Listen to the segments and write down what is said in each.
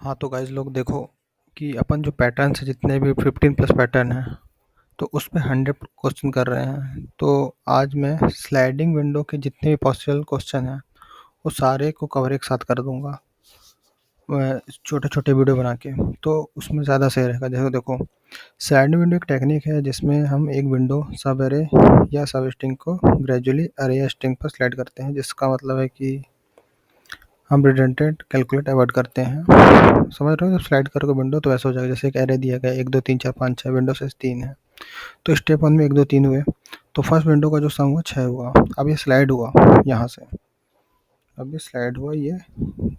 हाँ तो गाइज लोग देखो कि अपन जो पैटर्न है जितने भी 15 प्लस पैटर्न हैं तो उस पे 100 क्वेश्चन कर रहे हैं। तो आज मैं स्लाइडिंग विंडो के जितने भी पॉसिबल क्वेश्चन हैं वो सारे को कवर एक साथ कर दूंगा छोटे छोटे वीडियो बना के। तो उसमें ज़्यादा सही रहेगा। जैसे देखो, स्लाइडिंग विंडो एक टेक्निक है जिसमें हम एक विंडो सब एरे या सब स्ट्रिंग को ग्रेजुअली अरे या स्ट्रिंग पर स्लाइड करते हैं, जिसका मतलब है कि हम रिडंडेंट कैलकुलेट अवॉइड करते हैं। समझ रहे हो? जब स्लाइड करोगे विंडो तो ऐसा हो जाएगा जैसे एक एरे दिया गया 1 2 3 4 5 6 विंडो साइज 3 है। तो स्टेप 1 में 1 2 3 हुए तो फर्स्ट विंडो का जो सम हुआ 6 हुआ। अब ये स्लाइड हुआ यहाँ से, अब ये स्लाइड हुआ, ये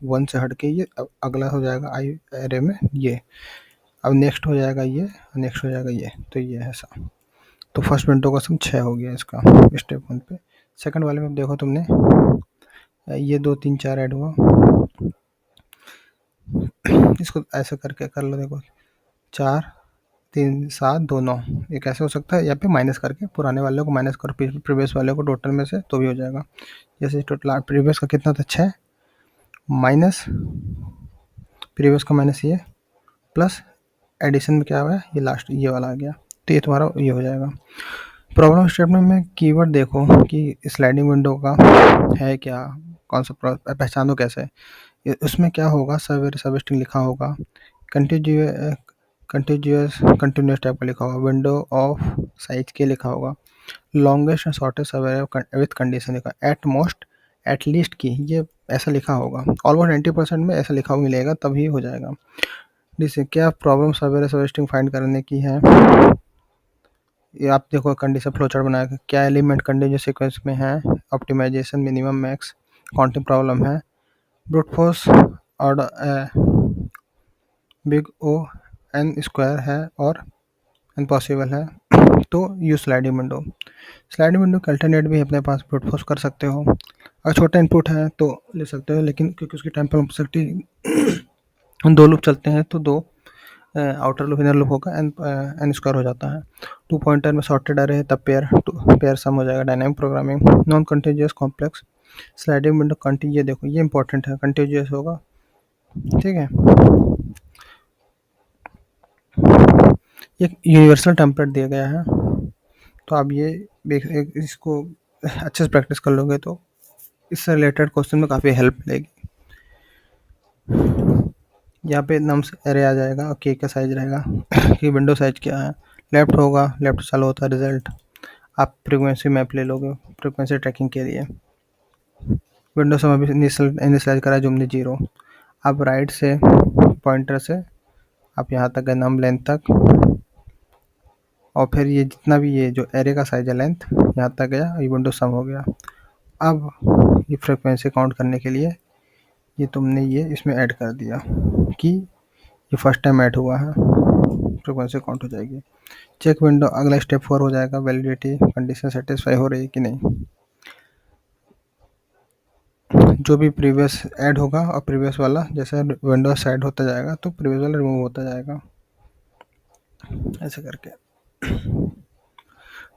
1 से हट के ये अगला हो जाएगा आई एरे में ये, अब नेक्स्ट हो जाएगा ये, नेक्स्ट हो जाएगा ये। तो ये है ऐसा। तो फर्स्ट विंडो का सम 6 हो गया इसका स्टेप 1 पे। सेकंड वाले में देखो तुमने ये 2 3 4 ऐड हुआ, इसको ऐसे करके कर लो। देखो 4 3 7 2 9, ये कैसे हो सकता है? यहाँ पे माइनस करके पुराने वाले को माइनस करो प्रीवियस वाले को टोटल में से, तो भी हो जाएगा। जैसे टोटल प्रीवियस का कितना था 6 माइनस प्रीवियस का माइनस ये प्लस एडिशन में क्या हुआ, ये लास्ट ये वाला आ गया। तो ये तुम्हारा ये हो जाएगा। प्रॉब्लम स्टेटमेंट में कीवर्ड देखो कि स्लाइडिंग विंडो का है क्या, कौन सा पहचानो कैसे। उसमें क्या होगा, सब स्ट्रिंग लिखा होगा, कंटिन्यूस टाइप का लिखा होगा, विंडो ऑफ साइज के लिखा होगा, longest and shortest with condition लिखा, एट मोस्ट एट लीस्ट की, ये ऐसा लिखा होगा। ऑलमोस्ट 90% में ऐसा लिखा हुआ मिलेगा, तभी हो जाएगा। जैसे क्या प्रॉब्लम सब स्ट्रिंग फाइंड करने की है, ये आप देखो कंडीशन फ्लो चार्ट बनाया, क्या एलिमेंट कंडीशन सीक्वेंस में है, optimization, minimum max, counting problem है, brute force order big O N square है और इम्पॉसिबल है। तो यूज स्लाइडिंग विंडो के अल्टरनेट भी अपने पास ब्रूट फोर्स कर सकते हो। अगर छोटा इनपुट है तो ले सकते हो, लेकिन क्योंकि उसकी टाइम कॉम्प्लेक्सिटी 2 लूप चलते हैं तो 2 आउटर लूप इनर लूप होगा, एन स्क्वायर हो जाता है। 2 पॉइंटर में सॉर्टेड अरे है तब पेयर सम हो जाएगा। Dynamic programming, non continuous complex sliding window ये देखो ये इंपॉर्टेंट है, कंटिन्यूअस होगा, ठीक है। एक यूनिवर्सल टेम्पलेट दिया गया है, तो आप ये इसको अच्छे से प्रैक्टिस कर लोगे तो इससे रिलेटेड क्वेश्चन में काफ़ी हेल्प मिलेगी। यहाँ पे नम्स एरे आ जाएगा और के का साइज रहेगा कि विंडो साइज क्या है। लेफ्ट होगा, लेफ्ट चालू होता है रिजल्ट। आप फ्रीक्वेंसी मैप ले लोगे फ्रीक्वेंसी ट्रैकिंग के लिए। विंडो सम अभी इनिशियलाइज करा जो हमने 0। अब राइट से पॉइंटर से आप यहाँ तक गए नम लेंथ तक, और फिर ये जितना भी ये जो एरे का साइज है लेंथ यहाँ तक गया, ये विंडो सम हो गया। अब ये फ्रीक्वेंसी काउंट करने के लिए ये तुमने ये इसमें ऐड कर दिया कि ये फर्स्ट टाइम ऐड हुआ है, फ्रीक्वेंसी काउंट हो जाएगी। चेक विंडो, अगला स्टेप 4 हो जाएगा, वैलिडिटी कंडीशन सेटिस्फाई हो रही है कि नहीं। जो भी प्रीवियस ऐड होगा और प्रीवियस वाला जैसे विंडोज ऐड होता जाएगा तो प्रीवियस वाला रिमूव होता जाएगा, ऐसे करके।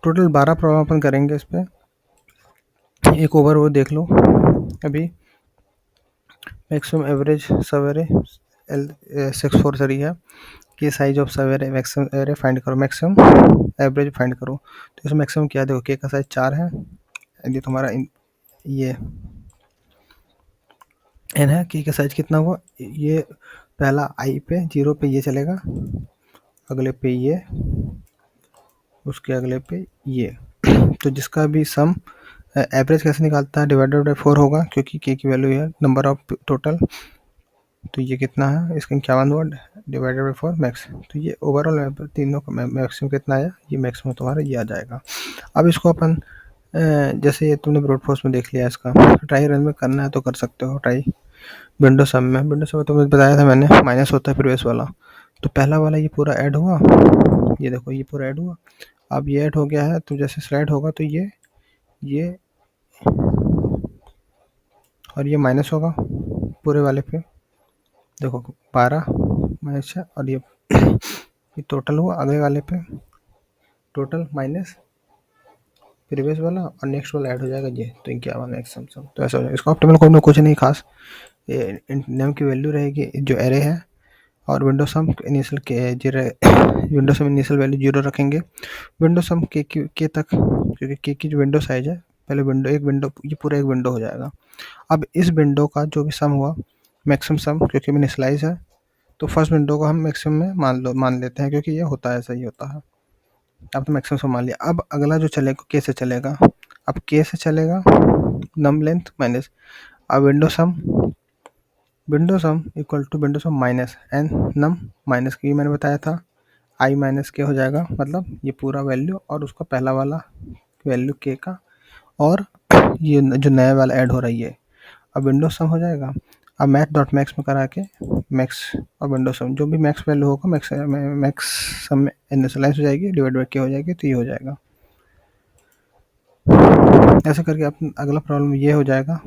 टोटल 12 प्रॉब्लम अपन करेंगे इस पर। एक ओवर वो देख लो अभी। मैक्सिमम एवरेज सवेरे एल 643 है कि साइज ऑफ सवेरे मैक्सिमम एवरेज फाइंड करो, मैक्सिमम एवरेज फाइंड करो। तो इसमें मैक्सिमम क्या देखो, के का साइज 4 है, यदि तुम्हारा ये एन है, के का साइज कितना हुआ, ये पहला आई पे 0 पे ये चलेगा, अगले पे ये, उसके अगले पे ये। तो जिसका भी सम एवरेज कैसे निकालता है, डिवाइडेड बाई 4 होगा क्योंकि के की वैल्यू है नंबर ऑफ टोटल। तो ये कितना है, इसका 51 हुआ डिवाइडेड बाई 4 मैक्स। तो ये ओवरऑल तीनों का मैक्सिमम कितना आया, ये मैक्सिमम तुम्हारा ये आ जाएगा। अब इसको अपन जैसे ये तुमने ब्रूट फोर्स में देख लिया, इसका ट्राई रन में करना है तो कर सकते हो ट्राई। विंडो सम में तुमने बताया था मैंने माइनस होता है प्रीवियस वाला। तो पहला वाला ये पूरा ऐड हुआ, ये देखो ये पूरा ऐड हुआ। अब ये ऐड हो गया है तो जैसे स्लाइड होगा तो ये और ये माइनस होगा पूरे वाले पे। देखो 12 माइनस 6 और ये टोटल हुआ अगले वाले पे, टोटल माइनस प्रीवियस वाला और नेक्स्ट वाला ऐड हो जाएगा ये, तो 51 मैक्सिमम सम। तो ऐसा हो जाएगा। इसका ऑप्टिमल कोड में कुछ नहीं खास, ये नेम की वैल्यू रहेगी जो एरे है और विंडो सम इनिशियल के zero window sum initial value 0 रखेंगे। विंडो सम के तक, क्योंकि के की जो विंडो साइज़ है, पहले विंडो ये पूरा एक विंडो हो जाएगा। अब इस विंडो का जो भी सम हुआ, मैक्सिमम सम, क्योंकि इनिशियलाइज़ है तो फर्स्ट विंडो को हम मैक्सिमम में मान लेते हैं, क्योंकि ये होता है, सही होता है। अब तो मैक्सिमम सम मान लिया। अब अगला जो चलेगा के से चलेगा। अब के से चलेगा नम लेंथ माइनस, अब window sum equal to window sum minus N num minus K, मैंने बताया था आई माइनस के हो जाएगा, मतलब ये पूरा वैल्यू और उसका पहला वाला वैल्यू के का, और ये जो नया वाला ऐड हो रही है। अब विंडो सम हो जाएगा। अब मैथ डॉट मैक्स में करा के मैक्स और विंडो सम जो भी मैक्स वैल्यू होगा मैक्स सम में इनिशियलाइज हो जाएगी, डिवाइड बाई के हो जाएगी, तो ये हो जाएगा। ऐसे करके आप अगला प्रॉब्लम ये हो जाएगा,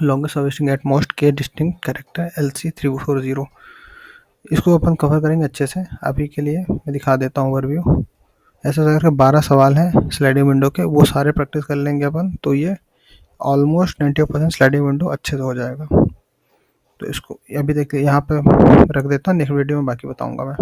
लॉन्गेस्ट सबस्ट्रिंग एट मोस्ट के डिस्टिंक्ट कैरेक्टर LC340। इसको अपन कवर करेंगे अच्छे से। अभी के लिए मैं दिखा देता हूँ ओवरव्यू। ऐसे करके 12 सवाल हैं स्लाइडिंग विंडो के, वो सारे प्रैक्टिस कर लेंगे अपन, तो ये ऑलमोस्ट 90% स्लाइडिंग विंडो अच्छे से हो जाएगा। तो इसको अभी देखिए यहाँ पे रख देता हूँ, नेक्स्ट वीडियो में बाकी बताऊँगा मैं।